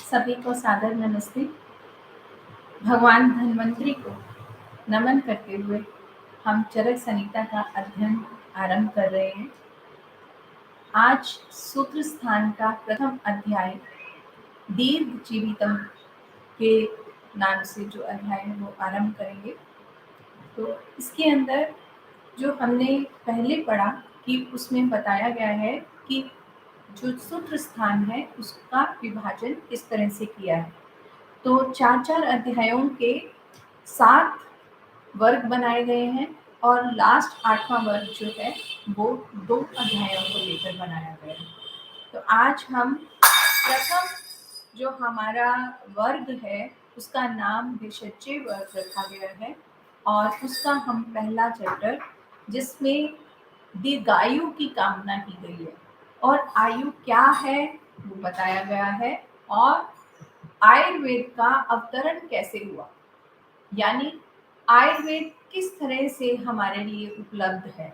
सभी को सादर नमस्ते। भगवान धन्वंतरि को नमन करते हुए हम चरक संहिता का अध्ययन आरंभ कर रहे हैं। आज सूत्र स्थान का प्रथम अध्याय दीर्घ जीवितम के नाम से जो अध्याय है वो आरंभ करेंगे। तो इसके अंदर जो हमने पहले पढ़ा कि उसमें बताया गया है कि जो सूत्र स्थान है उसका विभाजन किस तरह से किया है। तो 4-4 अध्यायों के 7 वर्ग बनाए गए हैं और लास्ट 8वां वर्ग जो है वो 2 अध्यायों को लेकर बनाया गया है। तो आज हम प्रथम जो हमारा वर्ग है उसका नाम भेषजय वर्ग रखा गया है और उसका हम पहला चैप्टर जिसमें दीर्घायु की कामना की गई है और आयु क्या है वो बताया गया है और आयुर्वेद का अवतरण कैसे हुआ, यानी आयुर्वेद किस तरह से हमारे लिए उपलब्ध है,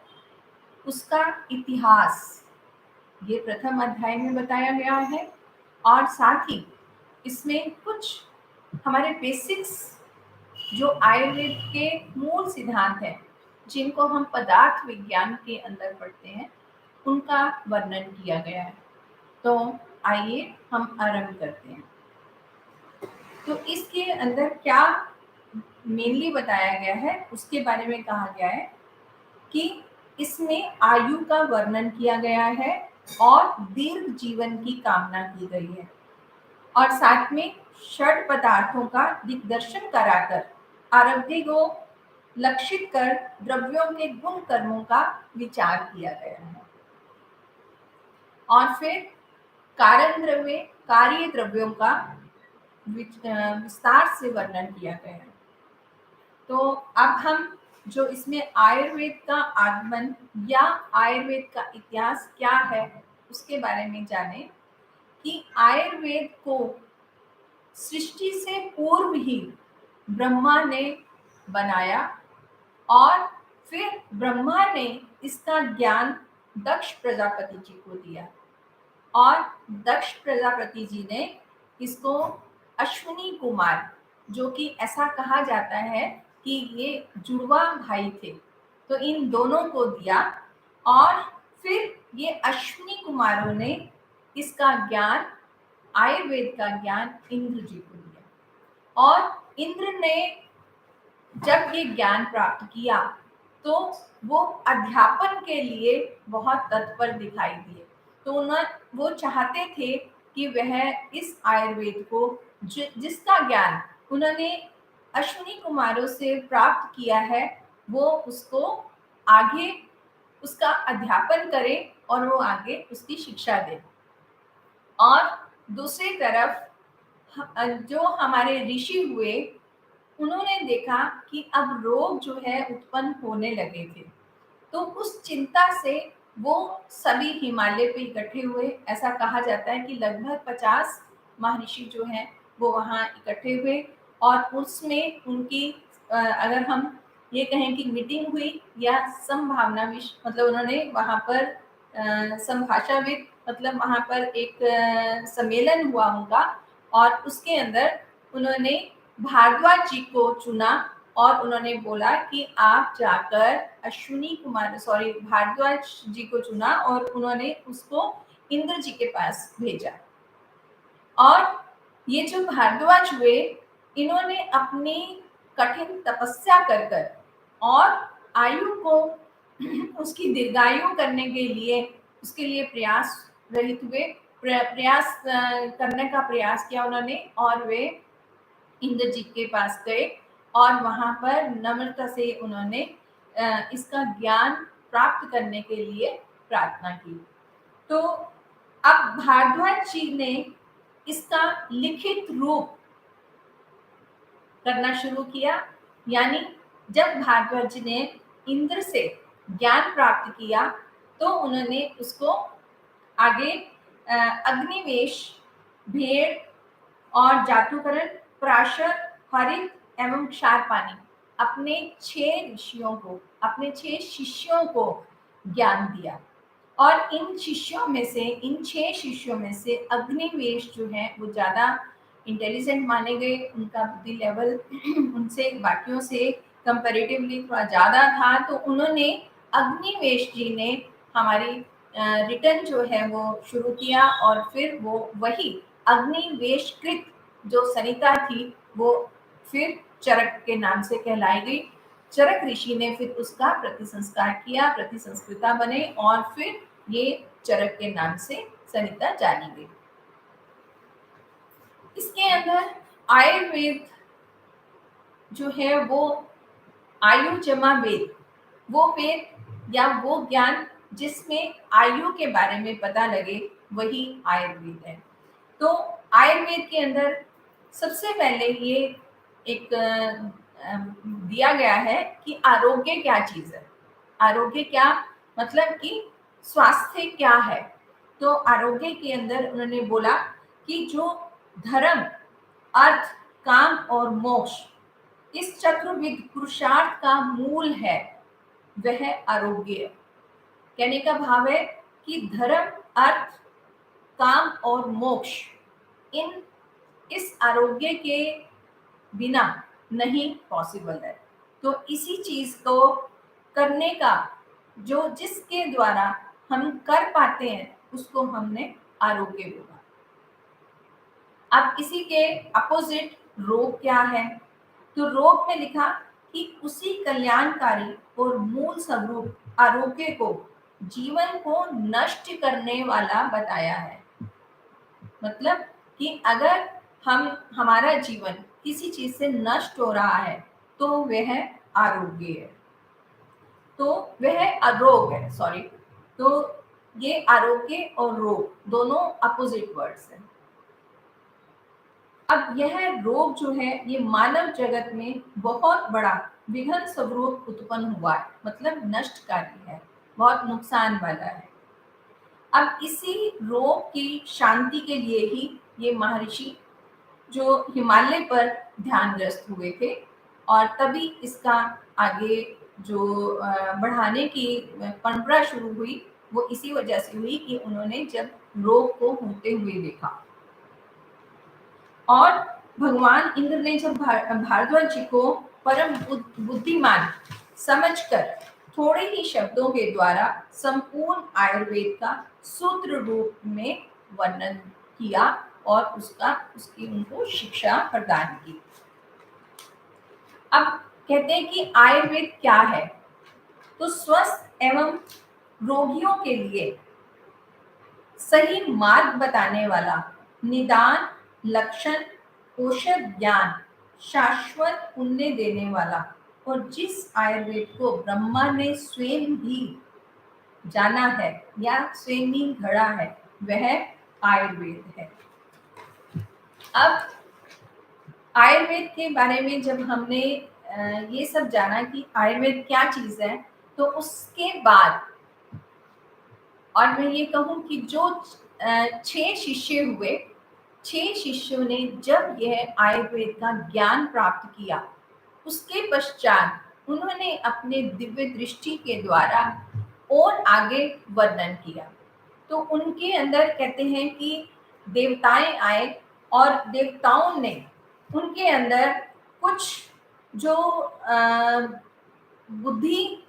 उसका इतिहास ये प्रथम अध्याय में बताया गया है। और साथ ही इसमें कुछ हमारे बेसिक्स जो आयुर्वेद के मूल सिद्धांत हैं जिनको हम पदार्थ विज्ञान के अंदर पढ़ते हैं उनका वर्णन किया गया है। तो आइए हम आरंभ करते हैं। तो इसके अंदर क्या मेनली बताया गया है उसके बारे में कहा गया है कि इसमें आयु का वर्णन किया गया है और दीर्घ जीवन की कामना की गई है और साथ में षड पदार्थों का दिग्दर्शन कराकर आरोग्य को लक्षित कर द्रव्यों के गुण कर्मों का विचार किया गया है और फिर कारण द्रव्य कार्य द्रव्यों का विस्तार से वर्णन किया गया है। तो अब हम जो इसमें आयुर्वेद का आगमन या आयुर्वेद का इतिहास क्या है उसके बारे में जाने कि आयुर्वेद को सृष्टि से पूर्व ही ब्रह्मा ने बनाया और फिर ब्रह्मा ने इसका ज्ञान दक्ष प्रजापति जी को दिया और दक्ष प्रजापति जी ने इसको अश्विनी कुमार, जो कि ऐसा कहा जाता है कि ये जुड़वा भाई थे, तो इन दोनों को दिया और फिर ये अश्विनी कुमारों ने इसका ज्ञान आयुर्वेद का ज्ञान इंद्र जी को दिया और इंद्र ने जब ये ज्ञान प्राप्त किया तो वो अध्यापन के लिए बहुत तत्पर दिखाई दिए। तो वो चाहते थे कि वह इस आयुर्वेद को जिसका ज्ञान उन्होंने अश्विनी कुमारों से प्राप्त किया है वो उसको आगे उसका अध्यापन करे और वो आगे उसकी शिक्षा दे। और दूसरी तरफ जो हमारे ऋषि हुए उन्होंने देखा कि अब रोग जो है उत्पन्न होने लगे थे, तो उस चिंता से वो सभी हिमालय पे इकट्ठे हुए। ऐसा कहा जाता है कि लगभग 50 महर्षि जो हैं वो वहाँ इकट्ठे हुए और उसमें उनकी अगर हम ये कहें कि मीटिंग हुई या संभावना मतलब उन्होंने वहाँ पर संभाषाविद मतलब वहाँ पर एक सम्मेलन हुआ उनका और उसके अंदर उन्होंने भारद्वाज जी को चुना और उन्होंने बोला कि आप जाकर भारद्वाज जी को चुना और उन्होंने उसको इंद्र जी के पास भेजा। और ये जो भारद्वाज हुए इन्होंने अपनी कठिन तपस्या कर कर और आयु को उसकी दीर्घायु करने के लिए उसके लिए प्रयास रहित हुए, प्रयास करने का प्रयास किया उन्होंने और वे इंद्र जी के पास गए और वहां पर नम्रता से उन्होंने इसका ज्ञान प्राप्त करने के लिए प्रार्थना की। तो अब भारद्वाज जी ने इसका लिखित रूप करना शुरू किया, यानी जब भारद्वाज जी ने इंद्र से ज्ञान प्राप्त किया तो उन्होंने उसको आगे अग्निवेश, भेड़ और जातुकरण, प्राशर, हरित एवं क्षार पानी अपने 6 ऋषियों को, अपने 6 शिष्यों को ज्ञान दिया। और इन 6 शिष्यों में से अग्निवेश जो है वो ज्यादा इंटेलिजेंट माने गए, उनका बुद्धि लेवल उनसे बाकियों से कंपैरेटिवली थोड़ा ज़्यादा था, तो उन्होंने अग्निवेश जी ने हमारी रिटर्न जो है वो शुरू किया और फिर वो वही अग्निवेशकृत जो सरिता थी वो फिर चरक के नाम से कहलाई गई। चरक ऋषि ने फिर उसका प्रतिसंस्कार किया, प्रतिसंस्कृता बने और फिर ये चरक के नाम से सरिता जानी गई। इसके अंदर आयुर्वेद जो है वो आयु जमा वेद, वो वेद या वो ज्ञान जिसमें आयु के बारे में पता लगे, वही आयुर्वेद है। तो आयुर्वेद के अंदर सबसे पहले ये एक दिया गया है कि आरोग्य क्या चीज है। आरोग्य क्या मतलब कि स्वास्थ्य क्या है। तो आरोग्य के अंदर उन्होंने बोला कि जो धर्म, अर्थ, काम और मोक्ष, इस चतुर्विध पुरुषार्थ का मूल है, वह आरोग्य। कहने का भाव है कि धर्म, अर्थ, काम और मोक्ष, इन इस आरोग्य के बिना नहीं पॉसिबल है। तो इसी चीज को करने का, जो जिसके द्वारा हम कर पाते हैं, उसको हमने आरोग्य बोला। अब इसी के अपोजिट रोग क्या है। तो रोग में लिखा कि उसी कल्याणकारी और मूल स्वरूप आरोग्य को जीवन को नष्ट करने वाला बताया है। मतलब कि अगर हमारा जीवन किसी चीज से नष्ट हो रहा है तो वह आरोग्य है, तो वह अरोग है, सॉरी। तो ये आरोग्य और रोग दोनों अपोजिट वर्ड्स हैं। अब यह रोग जो है ये मानव जगत में बहुत बड़ा विघन स्वरूप उत्पन्न हुआ है, मतलब नष्टकारी है, बहुत नुकसान वाला है। अब इसी रोग की शांति के लिए ही ये महर्षि जो हिमालय पर ध्यानग्रस्त हुए थे, और तभी इसका आगे जो बढ़ाने की परंपरा शुरू हुई, वो इसी वजह से हुई कि उन्होंने जब रोग को होते हुए देखा। और भगवान इंद्र ने जब भारद्वाज जी को परम बुद्धिमान समझकर थोड़े ही शब्दों के द्वारा संपूर्ण आयुर्वेद का सूत्र रूप में वर्णन किया और उसकी उनको शिक्षा प्रदान की। अब कहते हैं कि आयुर्वेद क्या है। तो स्वस्थ एवं रोगियों के लिए सही मार्ग बताने वाला, निदान, लक्षण, औषध ज्ञान, शाश्वत पुण्य देने वाला, और जिस आयुर्वेद को ब्रह्मा ने स्वयं भी जाना है या स्वयं ही घड़ा है, वह आयुर्वेद है। अब आयुर्वेद के बारे में जब हमने ये सब जाना कि आयुर्वेद क्या चीज है, तो उसके बाद और मैं ये कहूँ कि जो 6 शिष्य हुए, 6 शिष्यों ने जब यह आयुर्वेद का ज्ञान प्राप्त किया, उसके पश्चात उन्होंने अपने दिव्य दृष्टि के द्वारा और आगे वर्णन किया। तो उनके अंदर कहते हैं कि देवताएं आए और देवताओं ने उनके अंदर कुछ जो बुद्धि,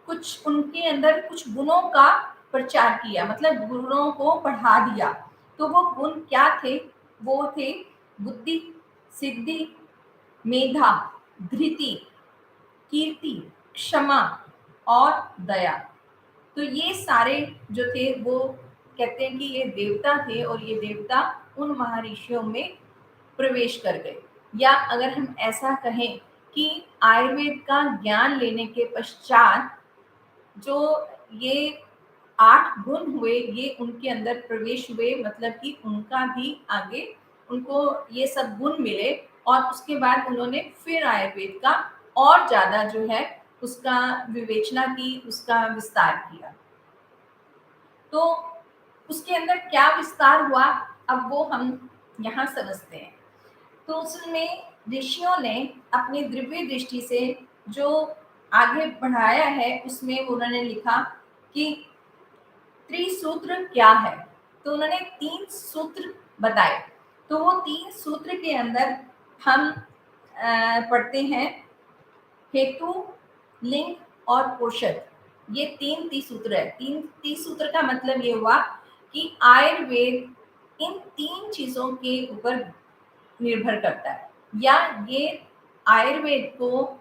कुछ उनके अंदर कुछ गुणों का प्रचार किया, मतलब गुणों को बढ़ा दिया। तो वो गुण क्या थे? वो थे बुद्धि, सिद्धि, मेधा, धृति, कीर्ति, क्षमा और दया। तो ये सारे जो थे वो कहते हैं कि ये देवता थे, और ये देवता उन महर्षियों में प्रवेश कर गए। या अगर हम ऐसा कहें कि आयुर्वेद का ज्ञान लेने के पश्चात जो ये 8 गुण हुए, ये उनके अंदर प्रवेश हुए, मतलब कि उनका भी आगे उनको ये सब गुण मिले, और उसके बाद उन्होंने फिर आयुर्वेद का और ज्यादा जो है उसका विवेचना की, उसका विस्तार किया। तो उसके अंदर क्या विस्तार हुआ, अब वो हम यहाँ समझते हैं। तो उसमें ऋषियों ने अपनी दिव्य दृष्टि से जो आगे बढ़ाया है, उसमें उन्होंने लिखा कि त्रिसूत्र क्या है। तो उन्होंने 3 सूत्र बताए। तो वो 3 सूत्र के अंदर हम पढ़ते हैं हेतु, लिंग और पोषक। ये 3 त्रिसूत्र है। 3 त्रिसूत्र का मतलब ये हुआ कि आयुर्वेद इन 3 चीजों के ऊपर निर्भर करता है, या ये आयुर्वेद को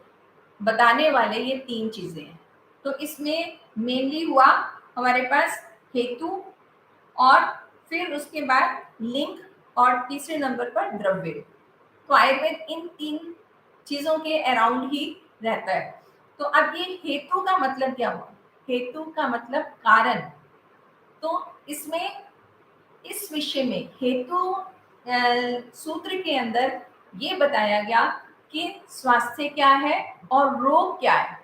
बताने वाले ये 3 चीजें हैं। तो इसमें मेनली हुआ हमारे पास हेतु, और फिर उसके बाद लिंग, और तीसरे नंबर पर द्रव्य। तो आयुर्वेद इन 3 चीजों के अराउंड ही रहता है। तो अब ये हेतु का मतलब क्या हुआ? हेतु का मतलब कारण। तो इसमें इस विषय में हेतु सूत्र के अंदर ये बताया गया कि स्वास्थ्य क्या है और रोग क्या है,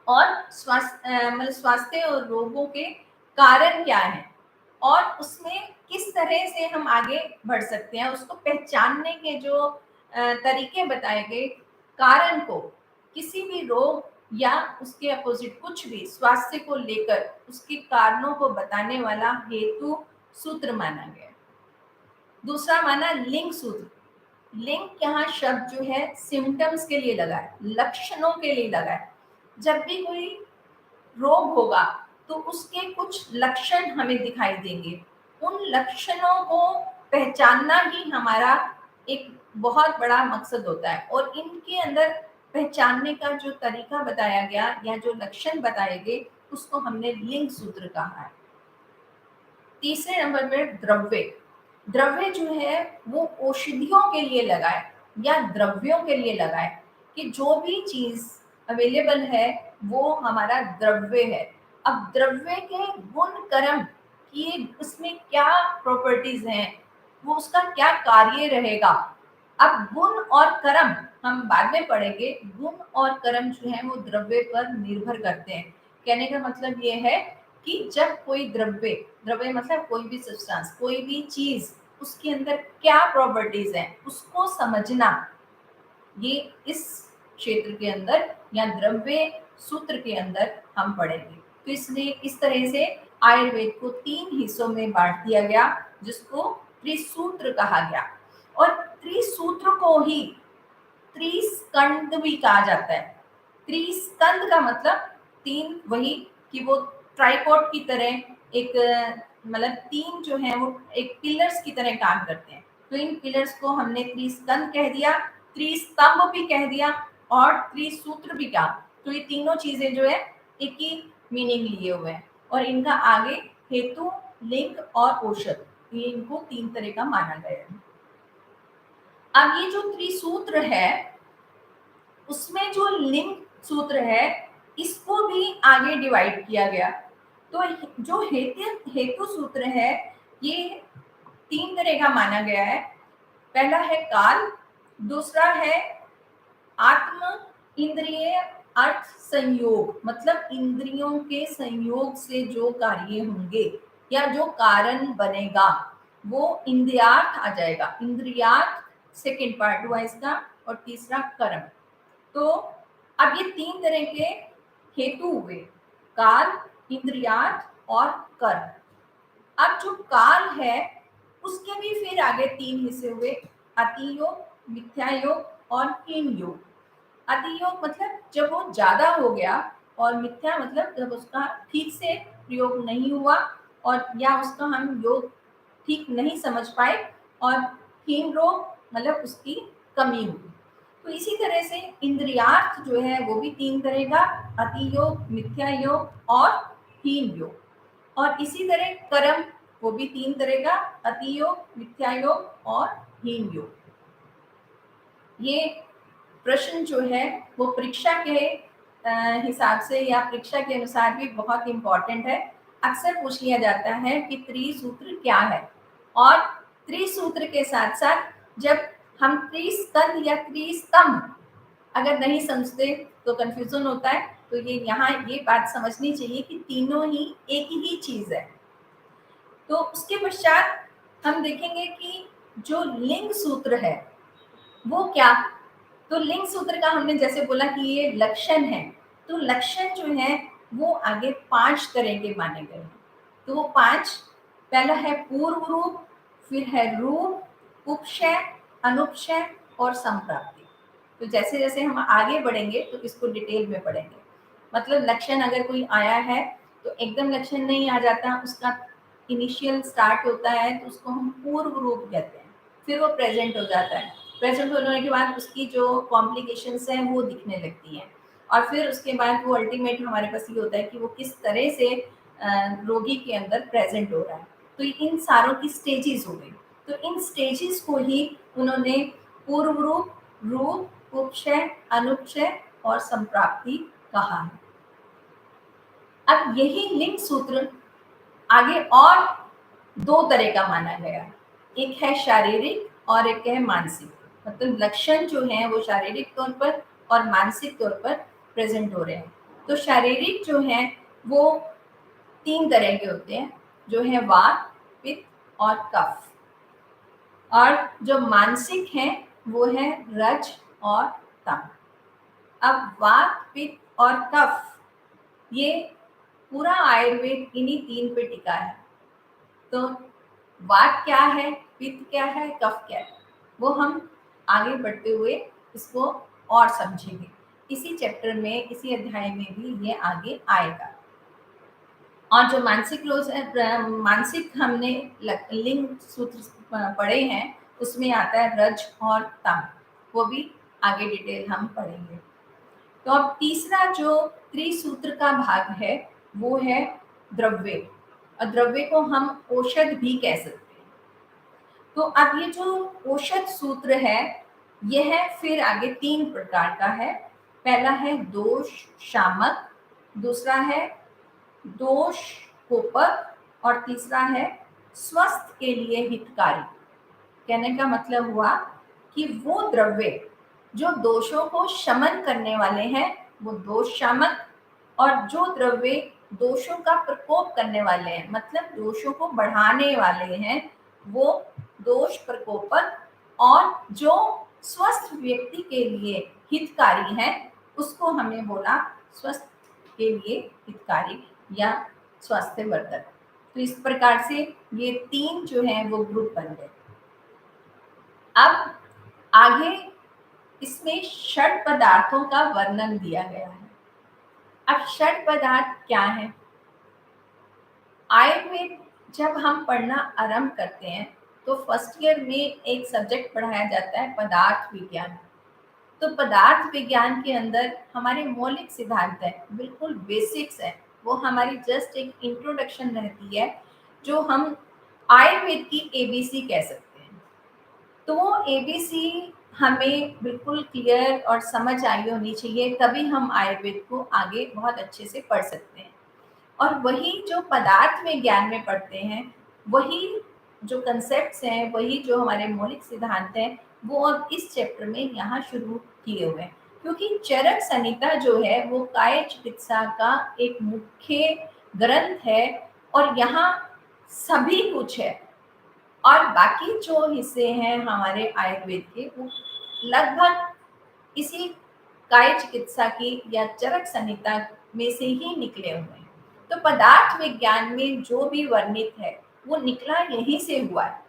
और मतलब स्वास्थ्य और रोगों के कारण क्या है, और उसमें किस तरह से हम आगे बढ़ सकते हैं, उसको पहचानने के जो तरीके बताए गए। कारण को, किसी भी रोग या उसके अपोजिट कुछ भी स्वास्थ्य को लेकर उसके कारणों को बताने वाला हेतु सूत्र माना गया। दूसरा माना लिंग सूत्र। लिंग यहाँ शब्द जो है सिम्टम्स के लिए लगा है, लक्षणों के लिए लगा है। जब भी कोई रोग होगा तो उसके कुछ लक्षण हमें दिखाई देंगे। उन लक्षणों को पहचानना ही हमारा एक बहुत बड़ा मकसद होता है, और इनके अंदर पहचानने का जो तरीका बताया गया या जो लक्षण बताए गए उसको हमने लिंग सूत्र कहा है। तीसरे नंबर पर द्रव्य। द्रव्य जो है वो औषधियों के लिए लगा है या द्रव्यों के लिए लगा है, कि जो भी चीज अवेलेबल है वो हमारा द्रव्य है। अब द्रव्य के गुण कर्म कि उसमें क्या प्रॉपर्टीज हैं, वो उसका क्या कार्य रहेगा। अब गुण और कर्म हम बाद में पढ़ेंगे। गुण और कर्म जो है वो द्रव्य पर निर्भर करते हैं। कहने का मतलब ये है कि जब कोई द्रव्य, द्रव्य मतलब कोई भी सब्सटेंस, कोई भी चीज, उसके अंदर क्या प्रॉपर्टीज हैं उसको समझना, ये इस क्षेत्र के अंदर या द्रव्य सूत्र के अंदर हम पढ़ेंगे। तो इसलिए इस तरह से आयुर्वेद को 3 हिस्सों में बांट दिया गया, जिसको त्रिसूत्र कहा गया। और त्रिसूत्र को ही त्रिस्कंद भी कहा जाता है। त्रिस्कंद का मतलब 3, वही कि वो ट्राइपॉड की तरह एक मतलब 3 जो है वो एक पिलर्स की तरह काम करते हैं। तो इन पिलर्स को हमने त्रिस्कंद कह दिया, त्रिस्तंभ भी कह दिया, और त्रिसूत्र भी कहा। तो ये तीनों चीजें जो है एक ही मीनिंग लिए हुए हैं, और इनका आगे हेतु, लिंग और औषध, ये इनको 3 तरह का माना गया है। अब ये जो त्रिसूत्र है उसमें जो लिंग सूत्र है इसको भी आगे डिवाइड किया गया। तो जो हेतु सूत्र है ये 3 तरह का माना गया है। पहला है काल, दूसरा है आत्म इंद्रिय अर्थ संयोग, मतलब इंद्रियों के संयोग से जो कार्य होंगे या जो कारण बनेगा वो इंद्रियार्थ आ जाएगा। इंद्रियार्थ सेकेंड पार्ट हुआ इसका, और तीसरा कर्म। तो अब ये 3 तरह के हेतु हुए, काल, इंद्रियार्थ और कर्म। अब जो काल है उसके भी फिर आगे 3 हिस्से हुए, अति योग, मिथ्या योग और हीन योग। अति योग मतलब जब वो ज्यादा हो गया, और मिथ्या मतलब जब उसका ठीक से प्रयोग नहीं हुआ, और या उसका हम योग ठीक नहीं समझ पाए, और हीन रोग मतलब उसकी कमी हुई। तो इसी तरह से इंद्रियार्थ जो है वो भी 3 तरह का, अति योग, मिथ्या योग और हीन योग। और इसी तरह कर्म, वो भी 3 तरह का, अति योग, मिथ्या योग और हीन योग। ये प्रश्न जो है वो परीक्षा के हिसाब से या परीक्षा के अनुसार भी बहुत इंपॉर्टेंट है। अक्सर पूछ लिया जाता है कि त्रिसूत्र क्या है, और त्रिसूत्र के साथ साथ जब हम त्रिस्कंद या त्रिस्तंभ अगर नहीं समझते तो कंफ्यूजन होता है। तो ये यहाँ ये बात समझनी चाहिए कि तीनों ही एक ही चीज है। तो उसके पश्चात हम देखेंगे कि जो लिंग सूत्र है वो क्या। तो लिंग सूत्र का हमने जैसे बोला कि ये लक्षण है, तो लक्षण जो है वो आगे 5 तरह के माने गए हैं। तो वो 5, पहला है पूर्व रूप, फिर है रूप, उपक्षय, अनुपक्षय और संप्राप्ति। तो जैसे जैसे हम आगे बढ़ेंगे तो इसको डिटेल में पढ़ेंगे। मतलब लक्षण अगर कोई आया है तो एकदम लक्षण नहीं आ जाता, उसका इनिशियल स्टार्ट होता है तो उसको हम पूर्व रूप कहते हैं, फिर वो प्रेजेंट हो जाता है। प्रेजेंट होने के बाद उसकी जो कॉम्प्लिकेशंस हैं वो दिखने लगती हैं, और फिर उसके बाद वो अल्टीमेट हमारे पास ये होता है कि वो किस तरह से रोगी के अंदर प्रेजेंट हो रहा है। तो इन सारों की स्टेजेस हो गई। तो इन स्टेजेस को ही उन्होंने पूर्व रूप, रूप, उपक्षय, अनुपक्षय और संप्राप्ति कहा है। अब यही लिंग सूत्र आगे और दो तरह का माना गया। एक है शारीरिक और एक है मानसिक। मतलब लक्षण जो हैं वो शारीरिक तौर पर और मानसिक तौर पर प्रेजेंट हो रहे हैं। तो शारीरिक जो है वो तीन तरह के होते हैं, जो है वात, पित्त और कफ। और जो मानसिक है वो है रज और तम। अब वात, पित्त और कफ, ये पूरा आयुर्वेद इन्हीं तीन पे टिका है। तो वात क्या है, पित्त क्या है, कफ क्या है, वो हम आगे बढ़ते हुए इसको और समझेंगे। इसी चैप्टर में, इसी अध्याय में भी ये आगे आएगा। और जो मानसिक रोग है, मानसिक हमने लिंग सूत्र पढ़े हैं, उसमें आता है रज और तम, वो भी आगे डिटेल हम पढ़ेंगे। तो अब तीसरा जो त्रिसूत्र का भाग है वो है द्रव्य, और द्रव्य को हम औषध भी कह सकते हैं। तो अब ये जो औषध सूत्र है यह है फिर आगे तीन प्रकार का है। पहला है दोष शामक, दूसरा है दोष कोपक और तीसरा है स्वस्थ के लिए हितकारी। कहने का मतलब हुआ कि वो द्रव्य जो दोषों को शमन करने वाले हैं वो दोष शामक, और जो द्रव्य दोषों का प्रकोप करने वाले हैं, मतलब दोषों को बढ़ाने वाले हैं, वो दोष प्रकोपक, और जो स्वस्थ व्यक्ति के लिए हितकारी है उसको हमने बोला स्वस्थ के लिए हितकारी या स्वास्थ्यवर्धक। तो इस प्रकार से ये तीन जो है वो ग्रुप बन गए। अब आगे इसमें षड पदार्थों का वर्णन दिया गया है। अब षड पदार्थ क्या है? आयुर्वेद जब हम पढ़ना आरंभ करते हैं तो फर्स्ट ईयर में एक सब्जेक्ट पढ़ाया जाता है पदार्थ विज्ञान। तो पदार्थ विज्ञान के अंदर हमारे मौलिक सिद्धांत है, बिल्कुल बेसिक्स है, वो हमारी जस्ट एक इंट्रोडक्शन रहती है, जो हम आयुर्वेद की एबीसी कह सकते हैं। तो वो एबीसी हमें बिल्कुल क्लियर और समझ आई होनी चाहिए, तभी हम आयुर्वेद को आगे बहुत अच्छे से पढ़ सकते हैं। और वही जो पदार्थ में ज्ञान में पढ़ते हैं, वही जो कंसेप्ट्स हैं, वही जो हमारे मौलिक सिद्धांत हैं, वो अब इस चैप्टर में यहाँ शुरू किए हुए हैं। क्योंकि चरक संहिता जो है वो काय चिकित्सा का एक मुख्य ग्रंथ है, और यहाँ सभी कुछ है। और बाकी जो हिस्से हैं हमारे आयुर्वेद के वो लगभग इसी काय चिकित्सा की या चरक संहिता में से ही निकले हुए हैं। तो पदार्थ विज्ञान में जो भी वर्णित है वो निकला यहीं से हुआ है।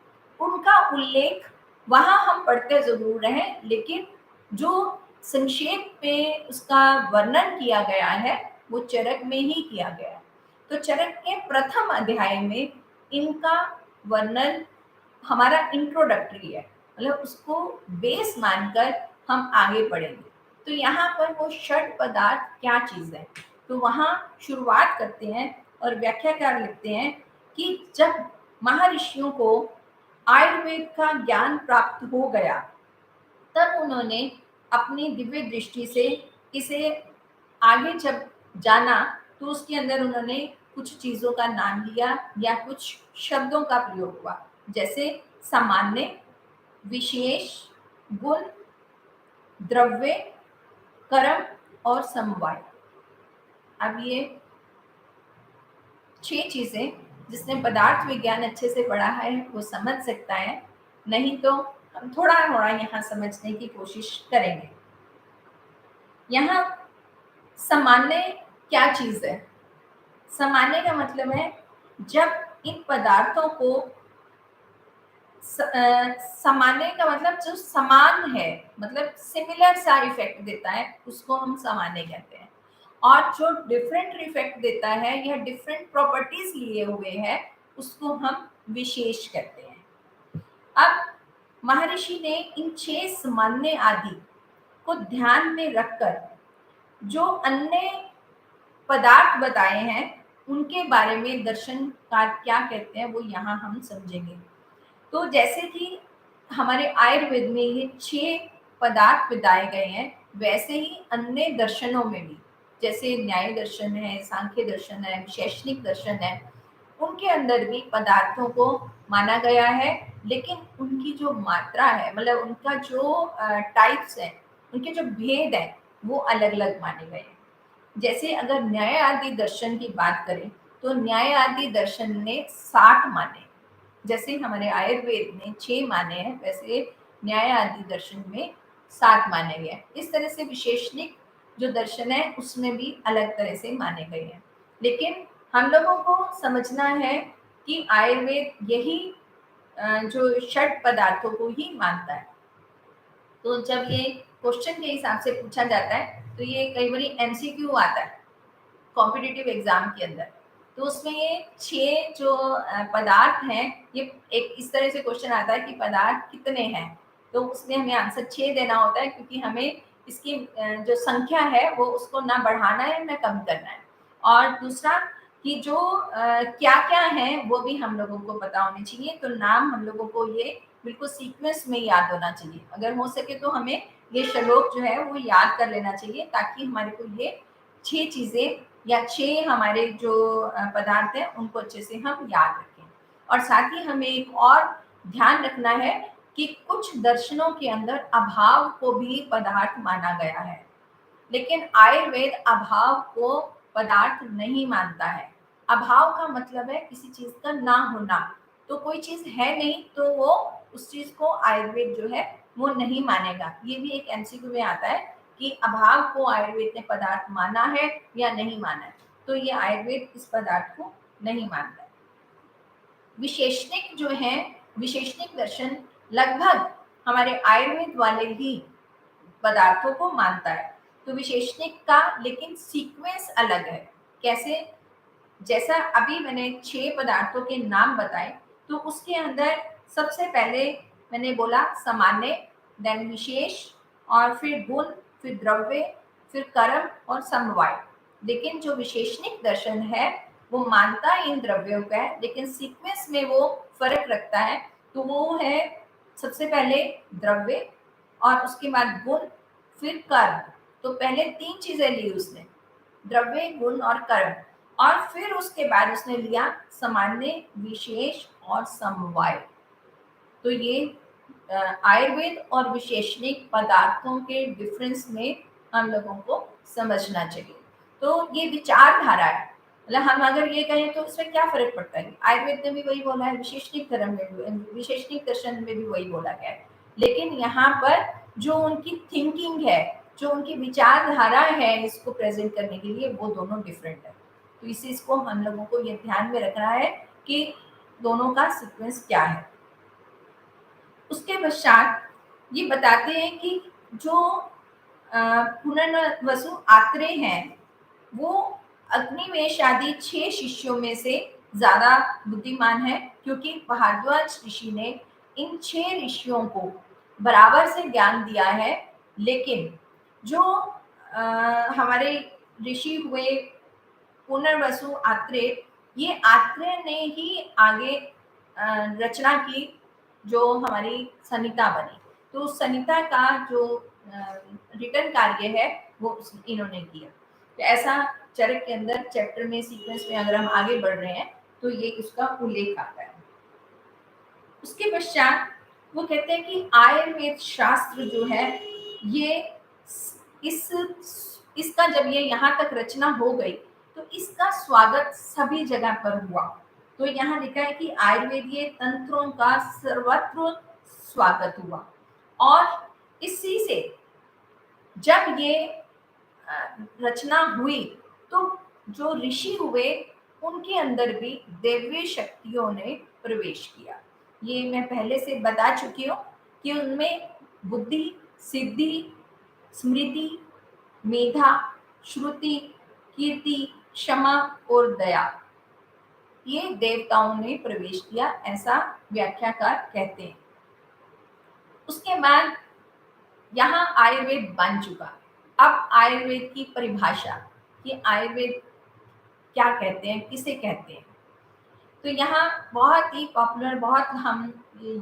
उनका उल्लेख वहां हम पढ़ते जरूर हैं, लेकिन जो संक्षेप में उसका वर्णन किया गया है वो चरक में ही किया गया है। तो चरक के प्रथम अध्याय में इनका वर्णन हमारा इंट्रोडक्टरी है, मतलब उसको बेस मानकर हम आगे बढ़ेंगे। तो यहाँ पर वो षड पदार्थ क्या चीज है, तो वहाँ शुरुआत करते हैं और व्याख्याकार लिखते हैं कि जब महर्षियों को आयुर्वेद का ज्ञान प्राप्त हो गया तब उन्होंने अपनी दिव्य दृष्टि से इसे आगे जब जाना तो उसके अंदर उन्होंने कुछ चीजों का नाम लिया या कुछ शब्दों का प्रयोग हुआ, जैसे सामान्य, विशेष, गुण, द्रव्य, कर्म और समवाय। अब ये 6 चीजें जिसने पदार्थ विज्ञान अच्छे से पढ़ा है वो समझ सकता है, नहीं तो हम थोड़ा थोड़ा यहाँ समझने की कोशिश करेंगे। यहाँ सामान्य क्या चीज है? सामान्य का मतलब है जब इन पदार्थों को सामान्य का मतलब जो समान है, मतलब सिमिलर सा इफेक्ट देता है, उसको हम सामान्य कहते हैं। और जो डिफरेंट इफेक्ट देता है या डिफरेंट प्रॉपर्टीज लिए हुए है, उसको हम विशेष कहते हैं। अब महर्षि ने इन 6 सामान्य आदि को ध्यान में रखकर जो अन्य पदार्थ बताए हैं, उनके बारे में दर्शनकार क्या कहते हैं वो यहाँ हम समझेंगे। तो जैसे कि हमारे आयुर्वेद में ये 6 पदार्थ बताए गए हैं, वैसे ही अन्य दर्शनों में भी, जैसे न्याय दर्शन है, सांख्य दर्शन है, शैक्षणिक दर्शन है, उनके अंदर भी पदार्थों को माना गया है, लेकिन उनकी जो मात्रा है, मतलब उनका जो टाइप्स है, उनके जो भेद है, वो अलग अलग माने गए हैं। जैसे अगर न्याय आदि दर्शन की बात करें, तो न्याय आदि दर्शन ने 60 माने। जैसे हमारे आयुर्वेद ने 6 माने हैं, वैसे न्याय आदि दर्शन में 7 माने गए हैं। इस तरह से विशेषणिक जो दर्शन है, उसमें भी अलग तरह से माने गए हैं। लेकिन हम लोगों को समझना है कि आयुर्वेद यही जो षट पदार्थों को ही मानता है। तो जब ये क्वेश्चन के हिसाब से पूछा जाता है, तो ये कई बार एमसीक्यू आता है कॉम्पिटिटिव एग्जाम के अंदर। तो उसमें ये 6 जो पदार्थ हैं, ये एक इस तरह से क्वेश्चन आता है कि पदार्थ कितने हैं, तो उसमें हमें आंसर 6 देना होता है, क्योंकि हमें इसकी जो संख्या है वो उसको ना बढ़ाना है ना कम करना है। और दूसरा कि जो क्या क्या है वो भी हम लोगों को पता होने चाहिए। तो नाम हम लोगों को ये बिल्कुल सीक्वेंस में याद होना चाहिए। अगर हो सके तो हमें ये श्लोक जो है वो याद कर लेना चाहिए, ताकि हमारे को ये 6 चीजें या 6 हमारे जो पदार्थ हैं, उनको अच्छे से हम याद रखें। और साथ ही हमें एक और ध्यान रखना है कि कुछ दर्शनों के अंदर अभाव को भी पदार्थ माना गया है, लेकिन आयुर्वेद अभाव को पदार्थ नहीं मानता है। अभाव का मतलब है किसी चीज का ना होना। तो कोई चीज है नहीं, तो वो उस चीज को आयुर्वेद जो है वो नहीं मानेगा। ये भी एक एमसीक्यू में आता है कि अभाव को आयुर्वेद ने पदार्थ माना है या नहीं माना है। तो ये आयुर्वेद इस पदार्थ को नहीं मानता है। विशेषणिक जो है, विशेषणिक दर्शन लगभग हमारे आयुर्वेद वाले ही पदार्थों को मानता है। तो विशेषणिक का लेकिन सीक्वेंस अलग है। कैसे? जैसा अभी मैंने 6 पदार्थों के नाम बताए, तो उसके अंदर सबसे पहले मैंने बोला सामान्य, देन विशेष, और फिर गुण, फिर द्रव्य, फिर कर्म और समवाय। लेकिन जो विशेषणिक दर्शन है वो मानता इन द्रव्यों का है, लेकिन सीक्वेंस में वो फर्क रखता है। तो वो है सबसे पहले द्रव्य, और उसके बाद गुण, फिर कर्म। तो पहले 3 चीजें ली उसने, द्रव्य, गुण और कर्म। और फिर उसके बाद उसने लिया सामान्य, विशेष और समवाय। तो ये आयुर्वेद और विशेषणिक पदार्थों के डिफरेंस में हम लोगों को समझना चाहिए। तो ये विचारधारा है। मतलब हम अगर ये कहें तो इसमें क्या फर्क पड़ता है? आयुर्वेद ने भी वही बोला है, विशेषणिक धर्म में भी, विशेषणिक दर्शन में भी वही बोला गया है। लेकिन यहाँ पर जो उनकी थिंकिंग है, जो उनकी विचारधारा है इसको प्रेजेंट करने के लिए, वो दोनों डिफरेंट है। तो इसी इसको हम लोगों को ये ध्यान में रखना है कि दोनों का सीक्वेंस क्या है। उसके पश्चात ये बताते हैं कि जो पुनर्वसु आत्रेय हैं, वो अग्निवेश आदि 6 शिष्यों में से ज्यादा बुद्धिमान है, क्योंकि भारद्वाज ऋषि ने इन 6 ऋषियों को बराबर से ज्ञान दिया है। लेकिन जो हमारे ऋषि हुए पुनर्वसु आत्रेय, ये आत्रेय ने ही आगे रचना की, जो हमारी संहिता बनी। तो उस संहिता का जो रिटर्न कार्य है वो इन्होंने किया। तो ऐसा चरक के अंदर चैप्टर में, सीक्वेंस में अगर हम आगे बढ़ रहे हैं तो ये इसका उल्लेख आता है। उसके पश्चात वो कहते हैं कि आयुर्वेद शास्त्र जो है, ये इस इसका जब ये यहाँ तक रचना हो गई, तो इसका स्वागत सभी जगह पर हुआ। तो यहाँ लिखा है कि आयुर्वेदीय तंत्रों का सर्वत्र स्वागत हुआ। और इसी से जब ये रचना हुई, तो जो ऋषि हुए उनके अंदर भी दैवीय शक्तियों ने प्रवेश किया। ये मैं पहले से बता चुकी हूँ कि उनमें बुद्धि, सिद्धि, स्मृति, मेधा, श्रुति, कीर्ति, क्षमा और दया, ये देवताओं ने प्रवेश किया, ऐसा व्याख्याकार कहते हैं। उसके बाद यहाँ आयुर्वेद बन चुका। अब आयुर्वेद की परिभाषा कि आयुर्वेद क्या कहते हैं, किसे कहते हैं, तो यहाँ बहुत ही पॉपुलर, बहुत हम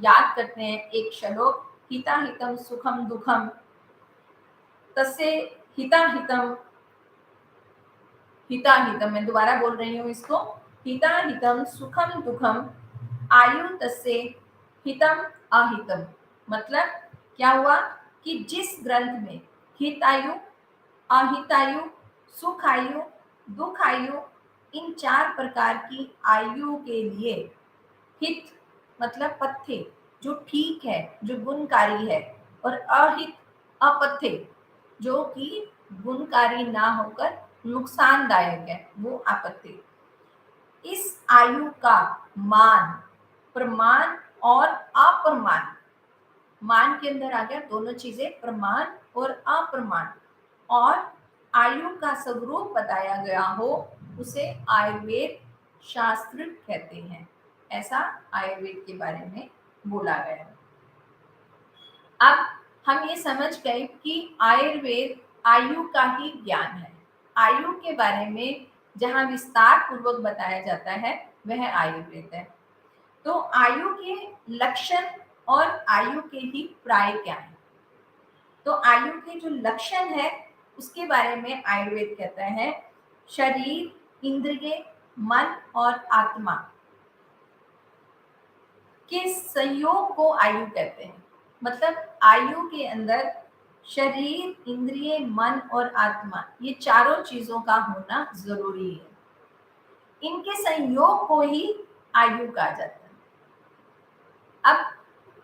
याद करते हैं एक श्लोक, हिता हितम सुखम दुखम तस्य हिता हितम, हिता हितम, मैं दोबारा बोल रही हूँ इसको, हिता हितम सुखम दुखम आयु तस्य हितम अहितम। मतलब क्या हुआ कि जिस ग्रंथ में हितायु, अहितायु, सुख आयु, दुख आयु, इन 4 प्रकार की आयु के लिए हित मतलब पथ्य जो ठीक है, जो गुणकारी है, और अहित अपथ्य जो कि गुणकारी ना होकर नुकसानदायक है, वो आपत्ति। इस आयु का मान, प्रमाण और अप्रमाण, मान के अंदर आ गया दोनों चीजें, प्रमाण और अप्रमाण, और आयु का स्वरूप बताया गया हो, उसे आयुर्वेद शास्त्र कहते हैं। ऐसा आयुर्वेद के बारे में बोला गया है। अब हम ये समझ गए कि आयुर्वेद आयु का ही ज्ञान है। आयु के बारे में जहाँ विस्तार पूर्वक बताया जाता है वह आयुर्वेद है। तो आयु के लक्षण और आयु के ही प्राय क्या है, तो आयु के जो लक्षण है उसके बारे में आयुर्वेद कहता है शरीर, इंद्रिय, मन और आत्मा के संयोग को आयु कहते हैं। मतलब आयु के अंदर शरीर, इंद्रिय, मन और आत्मा, ये चारों चीजों का होना जरूरी है। इनके संयोग को ही आयु कहा जाता है। अब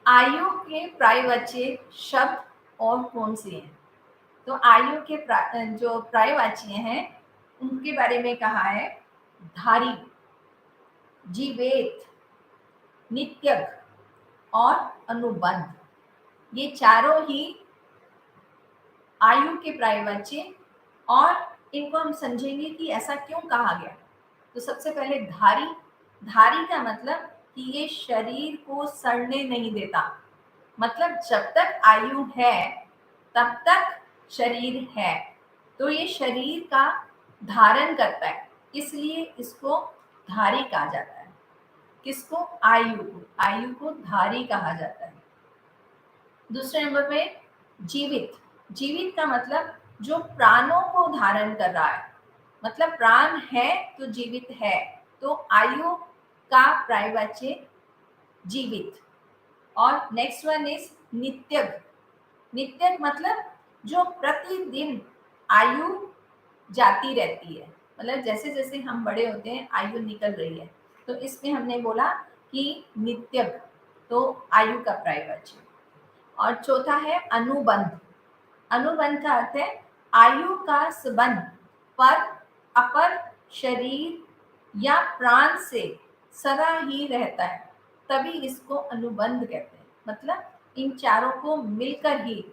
आयु के पर्यायवाची शब्द और कौन से हैं, तो आयु के जो पर्यायवाची हैं उनके बारे में कहा है धारी, जीवेत, नित्यक और अनुबंध। ये चारों ही आयु के पर्यायवाची, और इनको हम समझेंगे कि ऐसा क्यों कहा गया। तो सबसे पहले धारी, धारी का मतलब कि ये शरीर को सड़ने नहीं देता, मतलब जब तक आयु है तब तक शरीर है, तो ये शरीर का धारण करता है, इसलिए इसको धारी कहा जाता है। किसको? आयु को, आयु को धारी कहा जाता है। दूसरे नंबर पे जीवित, जीवित का मतलब जो प्राणों को धारण कर रहा है, मतलब प्राण है तो जीवित है, तो आयु का पर्यायवाची जीवित। और नेक्स्ट वन इज नित्यक, नित्यक मतलब जो प्रतिदिन आयु जाती रहती है, मतलब जैसे जैसे हम बड़े होते हैं आयु निकल रही है, तो इसमें हमने बोला कि नित्यक, तो आयु का पर्यायवाची। और चौथा है अनुबंध, अनुबंध का अर्थ है आयु का संबंध पर अपर शरीर या प्राण से सदा ही रहता है, तभी इसको अनुबंध कहते हैं। मतलब इन चारों को मिलकर ही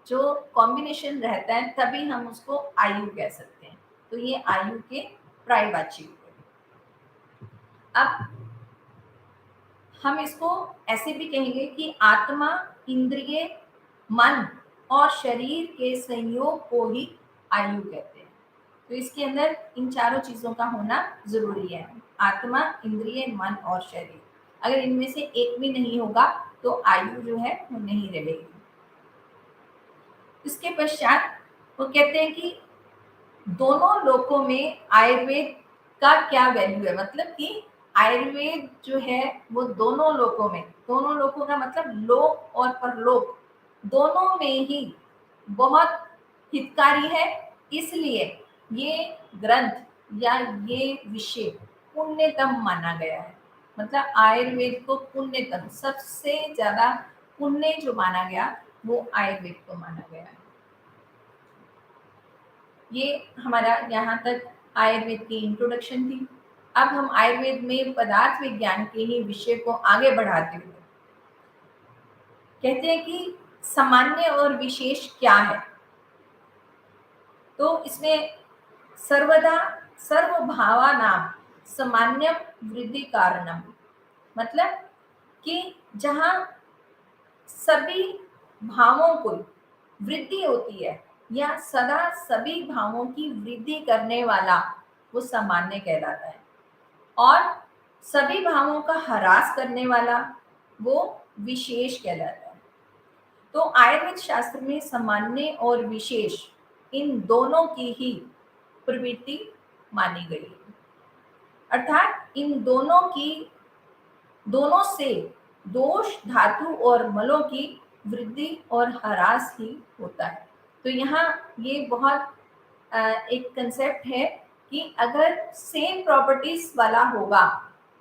जो कॉम्बिनेशन रहता है तभी हम उसको आयु कह सकते हैं। तो ये आयु के पर्यायवाची हुए। अब हम इसको ऐसे भी कहेंगे कि आत्मा, इंद्रिय, मन और शरीर के संयोग को ही आयु कहते हैं। तो इसके अंदर इन चारों चीजों का होना जरूरी है, आत्मा, इंद्रिय, मन और शरीर। अगर इनमें से एक भी नहीं होगा तो आयु जो है वो नहीं रहेगी। इसके पश्चात वो कहते हैं कि दोनों लोकों में आयुर्वेद का क्या वैल्यू है, मतलब कि आयुर्वेद जो है वो दोनों लोकों में, दोनों लोकों का मतलब लोक और परलोक दोनों में ही बहुत हितकारी है, इसलिए ये ग्रंथ या ये विषय पुण्यतम माना गया है। मतलब आयुर्वेद को पुण्यतम, सबसे ज्यादा पुण्य जो माना गया वो आयुर्वेद को माना गया है। ये हमारा यहाँ तक आयुर्वेद की इंट्रोडक्शन थी। अब हम आयुर्वेद में पदार्थ विज्ञान के ही विषय को आगे बढ़ाते हुए कहते हैं कि सामान्य और विशेष क्या है। तो इसमें सर्वदा सर्वभावानां सामान्यम वृद्धि कारणम, मतलब कि जहाँ सभी भावों को वृद्धि होती है या सदा सभी भावों की वृद्धि करने वाला वो सामान्य कहलाता है, और सभी भावों का ह्रास करने वाला वो विशेष कहलाता है। तो आयुर्वेद शास्त्र में सामान्य और विशेष इन दोनों की ही प्रवृत्ति मानी गई है, अर्थात इन दोनों से दोष धातु और मलों की वृद्धि और ह्रास ही होता है। तो यहाँ ये बहुत एक कंसेप्ट है कि अगर सेम प्रॉपर्टीज वाला होगा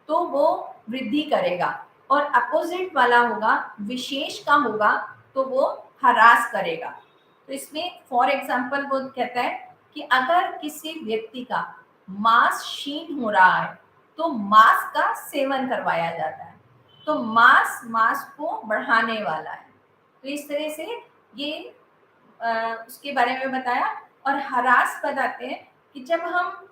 तो वो वृद्धि करेगा, और अपोजिट वाला होगा, विशेष का होगा, तो वो ह्रास करेगा। तो इसमें फॉर एग्जाम्पल वो कहता है कि अगर किसी व्यक्ति का मांस क्षीण हो रहा है तो मांस का सेवन करवाया जाता है, तो मांस को बढ़ाने वाला है। तो इस तरह से ये उसके बारे में बताया। और ह्रास बताते हैं कि जब हम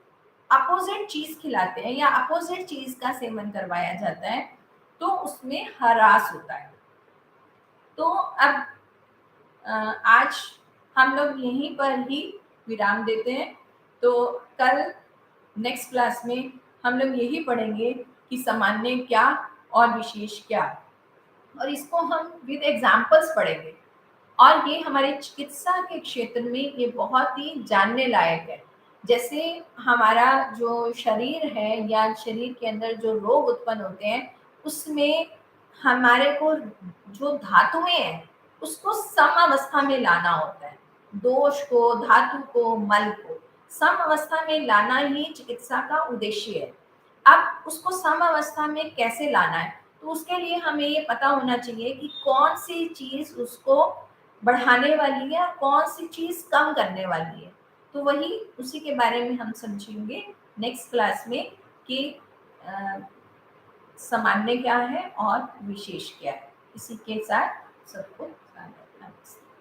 अपोजिट चीज खिलाते हैं या अपोजिट चीज का सेवन करवाया जाता है तो उसमें ह्रास होता है। तो अब आज हम लोग यहीं पर ही विराम देते हैं। तो कल नेक्स्ट क्लास में हम लोग यही पढ़ेंगे कि सामान्य क्या और विशेष क्या, और इसको हम विद एग्जाम्पल्स पढ़ेंगे। और ये हमारे चिकित्सा के क्षेत्र में ये बहुत ही जानने लायक है। जैसे हमारा जो शरीर है या शरीर के अंदर जो रोग उत्पन्न होते हैं उसमें हमारे को जो धातुएं हैं उसको सम अवस्था में लाना होता है। दोष को, धातु को, मल को सम अवस्था में लाना ही चिकित्सा का उद्देश्य है। अब उसको सम अवस्था में कैसे लाना है, तो उसके लिए हमें ये पता होना चाहिए कि कौन सी चीज उसको बढ़ाने वाली है, कौन सी चीज कम करने वाली है। तो वही उसी के बारे में हम समझेंगे नेक्स्ट क्लास में कि अ, सामान्य क्या है और विशेष क्या है। इसी के साथ सबको धन्यवाद।